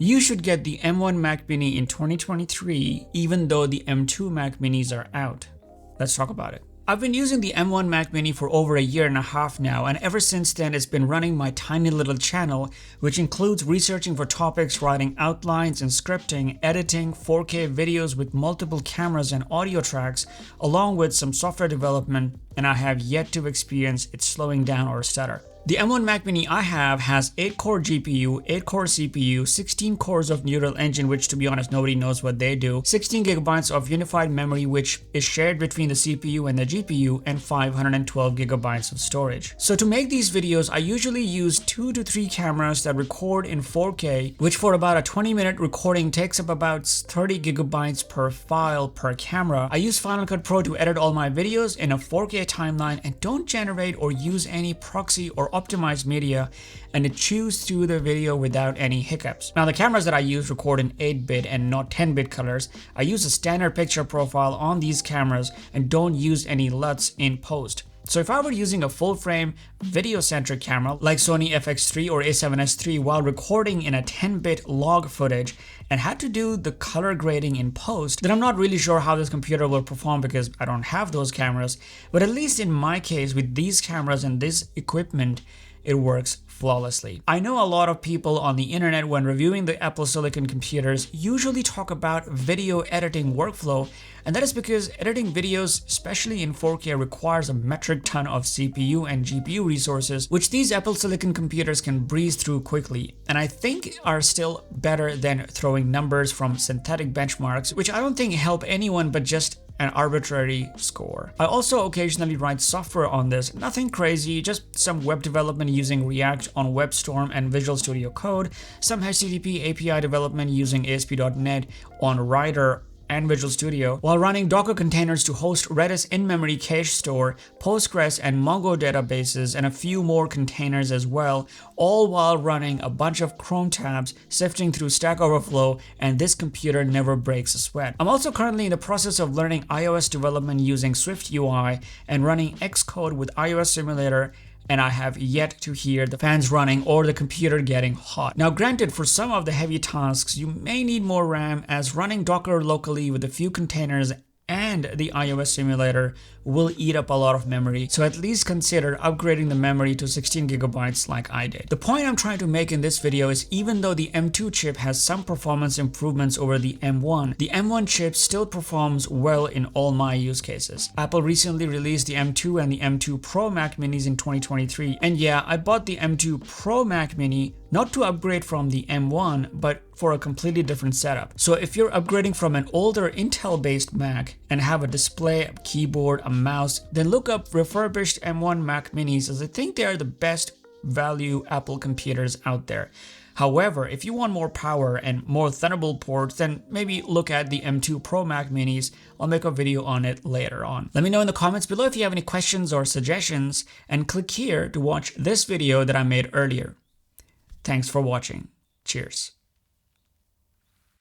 You should get the M1 Mac Mini in 2023 even though the M2 Mac Minis are out. Let's talk about it. I've been using the M1 Mac Mini for over a year and a half now, and ever since then it's been running my tiny little channel, which includes researching for topics, writing outlines and scripting, editing 4K videos with multiple cameras and audio tracks, along with some software development, and I have yet to experience it slowing down or stutter. The M1 Mac Mini I have has 8-core GPU, 8-core CPU, 16 cores of Neural Engine, which to be honest nobody knows what they do, 16 gigabytes of unified memory which is shared between the CPU and the GPU, and 512 gigabytes of storage. So to make these videos I usually use 2 to 3 cameras that record in 4K, which for about a 20-minute recording takes up about 30 gigabytes per file per camera. I use Final Cut Pro to edit all my videos in a 4K timeline and don't generate or use any proxy or optimized media, and it chews through the video without any hiccups. Now the cameras that I use record in 8-bit and not 10-bit colors. I use a standard picture profile on these cameras and don't use any LUTs in post. So if I were using a full frame video-centric camera like Sony FX3 or A7S III while recording in a 10-bit log footage and had to do the color grading in post, then I'm not really sure how this computer will perform because I don't have those cameras. But at least in my case with these cameras and this equipment, it works flawlessly. I know a lot of people on the internet when reviewing the Apple Silicon computers usually talk about video editing workflow, and that is because editing videos, especially in 4K, requires a metric ton of CPU and GPU resources, which these Apple Silicon computers can breeze through quickly, and I think are still better than throwing numbers from synthetic benchmarks, which I don't think help anyone but just an arbitrary score. I also occasionally write software on this, nothing crazy, just some web development using React on WebStorm and Visual Studio Code, some HTTP API development using ASP.NET on Rider and Visual Studio, while running Docker containers to host Redis in-memory cache store, Postgres and Mongo databases, and a few more containers as well, all while running a bunch of Chrome tabs, sifting through Stack Overflow, and this computer never breaks a sweat. I'm also currently in the process of learning iOS development using Swift UI and running Xcode with iOS Simulator, and I have yet to hear the fans running or the computer getting hot. Now granted, for some of the heavy tasks, you may need more RAM, as running Docker locally with a few containers and the iOS simulator will eat up a lot of memory, so at least consider upgrading the memory to 16 gigabytes like I did. The point I'm trying to make in this video is even though the M2 chip has some performance improvements over the M1 chip still performs well in all my use cases. Apple recently released the M2 and the M2 Pro Mac Minis in 2023, and yeah, I bought the M2 Pro Mac Mini not to upgrade from the M1, but for a completely different setup. So if you're upgrading from an older Intel-based Mac and have a display, a keyboard, a mouse, then look up refurbished M1 Mac Minis, as I think they are the best value Apple computers out there. However, if you want more power and more Thunderbolt ports, then maybe look at the M2 Pro Mac Minis. I'll make a video on it later on. Let me know in the comments below if you have any questions or suggestions, and click here to watch this video that I made earlier. Thanks for watching. Cheers.